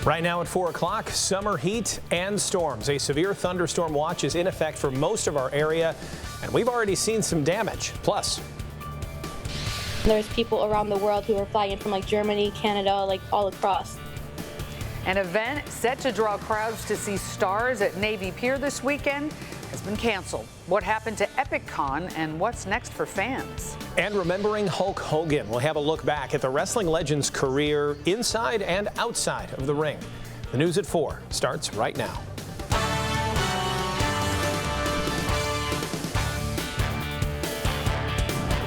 Right now at 4 o'clock, summer heat and storms. A severe thunderstorm watch is in effect for most of our area, and we've already seen some damage. Plus, there's people around the world who are flying from like Germany, Canada, like all across. An event set to draw crowds to see stars at Navy Pier this weekend has been canceled. What happened to EpicCon and what's next for fans? And remembering Hulk Hogan, we'll have a look back at the wrestling legend's career inside and outside of the ring. The news at 4 starts right now.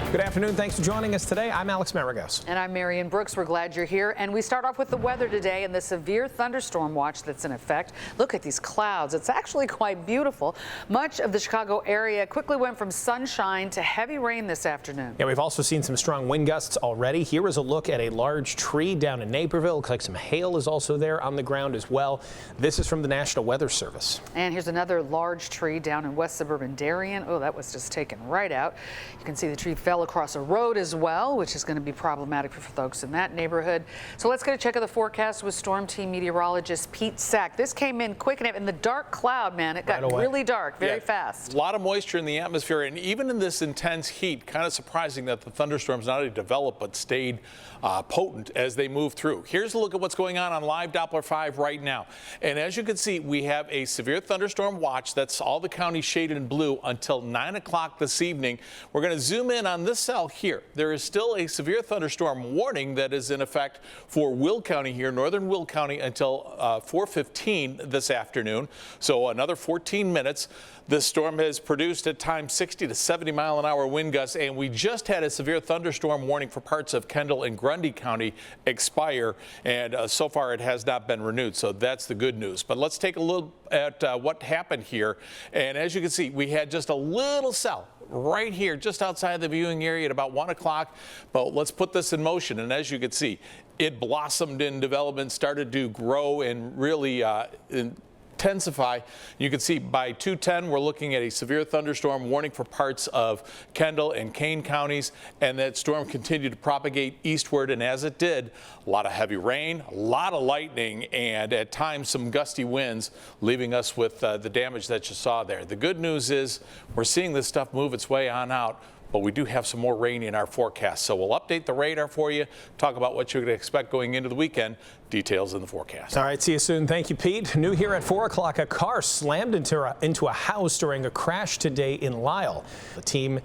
Good afternoon. Thanks for joining us today. I'm Alex Maragos. And I'm Marion Brooks. We're glad you're here. And we start off with the weather today and the severe thunderstorm watch that's in effect. Look at these clouds. It's actually quite beautiful. Much of the Chicago area quickly went from sunshine to heavy rain this afternoon. Yeah, we've also seen some strong wind gusts already. Here is a look at a large tree down in Naperville. Looks like some hail is also there on the ground as well. This is from the National Weather Service. And here's another large tree down in West Suburban Darien. Oh, that was just taken right out. You can see the tree fell across a road as well, which is going to be problematic for folks in that neighborhood. So let's get a check of the forecast with Storm Team meteorologist Pete Sack. This came in quick and in the dark cloud, man. It got really dark very fast. A lot of moisture in the atmosphere, and even in this intense heat, kind of surprising that the thunderstorms not only developed but stayed potent as they move through. Here's a look at what's going on Live Doppler 5 right now. And as you can see, we have a severe thunderstorm watch. That's all the counties shaded in blue until 9 o'clock this evening. We're going to zoom in on this cell here. There is still a severe thunderstorm warning that is in effect for Will County here, northern Will County, until 4:15 this afternoon. So another 14 minutes. This storm has produced at times 60 to 70 mile an hour wind gusts, and we just had a severe thunderstorm warning for parts of Kendall and Grundy County expire, and so far it has not been renewed. So that's the good news. But let's take a look at what happened here. And as you can see, we had just a little cell right here just outside the viewing area at about 1 o'clock. But let's put this in motion. And as you can see, it blossomed in development, started to grow and really intensify. You can see by 2:10 we're looking at a severe thunderstorm warning for parts of Kendall and Kane counties, and that storm continued to propagate eastward, and as it did, a lot of heavy rain, a lot of lightning, and at times some gusty winds, leaving us with the damage that you saw there. The good news is we're seeing this stuff move its way on out, but we do have some more rain in our forecast. So we'll update the radar for you, talk about what you could expect going into the weekend. Details in the forecast. All right, see you soon. Thank you, Pete. New here at 4 o'clock, a car slammed into a house during a crash today in Lisle. The team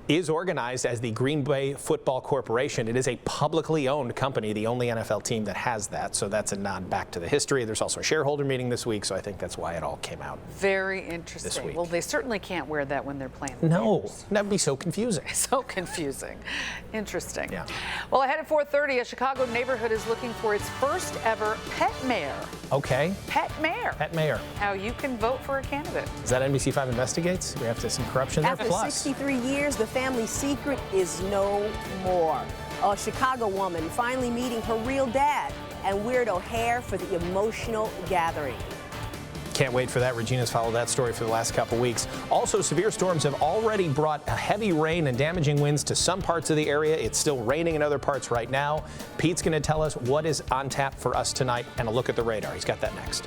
is organized as the Green Bay Football Corporation. It is a publicly owned company, the only NFL team that has that. So that's a nod back to the history. There's also a shareholder meeting this week, so I think that's why it all came out. Very interesting. This week. Well, they certainly can't wear that when they're playing the No, games. that'd be so confusing. So confusing. Interesting. Yeah. Well, ahead at 4:30, a Chicago neighborhood is looking for its first ever pet mayor. Okay. Pet mayor. Pet mayor. How you can vote for a candidate. Is that NBC5 Investigates? We have to some corruption there. After Plus, 63 years, the family secret is no more. A Chicago woman finally meeting her real dad and Weird O'Hare for the emotional gathering. can't wait for that. Regina's followed that story for the last couple weeks. Also, severe storms have already brought heavy rain and damaging winds to some parts of the area. It's still raining in other parts right now. Pete's going to tell us what is on tap for us tonight and a look at the radar. He's got that next.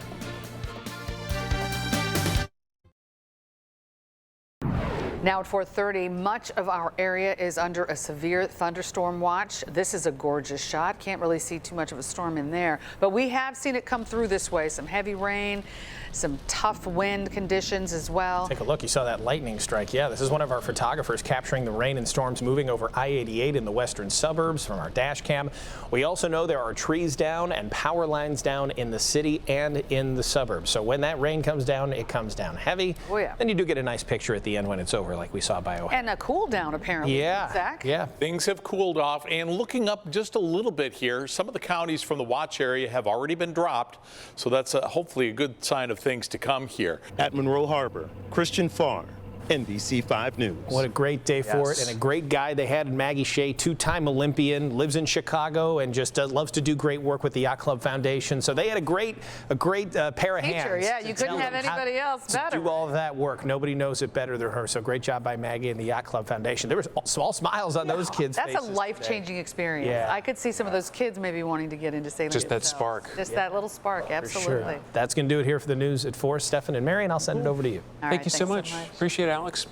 Now at 4:30, much of our area is under a severe thunderstorm watch. This is a gorgeous shot. Can't really see too much of a storm in there, but we have seen it come through this way. Some heavy rain, some tough wind conditions as well. Take a look. You saw that lightning strike. Yeah, this is one of our photographers capturing the rain and storms moving over I-88 in the western suburbs from our dash cam. We also know there are trees down and power lines down in the city and in the suburbs. So when that rain comes down, it comes down heavy. Oh, yeah. Then you do get a nice picture at the end when it's over, like we saw by O'Hare. And a cool down, apparently. Yeah. Zach? Yeah. Things have cooled off, and looking up just a little bit here, some of the counties from the watch area have already been dropped, so that's hopefully a good sign of things to come here. At Monroe Harbor, Christian Farm, NBC 5 News. What a great day for it, and a great guy they had in Maggie Shea, two-time Olympian, lives in Chicago, and just loves to do great work with the Yacht Club Foundation. So they had a great pair of hands. Yeah, you couldn't have anybody else better. Do all of that work. Nobody knows it better than her. So great job by Maggie and the Yacht Club Foundation. There was small smiles on those kids' That's faces a life-changing experience. Yeah. I could see some of those kids maybe wanting to get into sailing. Just that themselves. spark. Just that little spark, absolutely. Sure. That's going to do it here for the news at 4. Stefan and Marion, I'll send it over to you. All Thank right, you so thanks much. Appreciate it, Alex.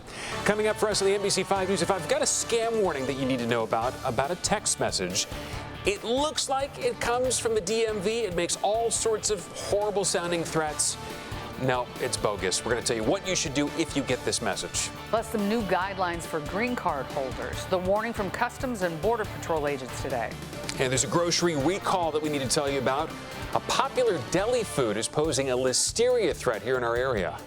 Coming up for us on the NBC 5 News at 5, we've got a scam warning that you need to know about a text message. It looks like it comes from the DMV. It makes all sorts of horrible sounding threats. No, it's bogus. We're going to tell you what you should do if you get this message. Plus some new guidelines for green card holders. The warning from Customs and Border Patrol agents today. And there's a grocery recall that we need to tell you about. A popular deli food is posing a listeria threat here in our area.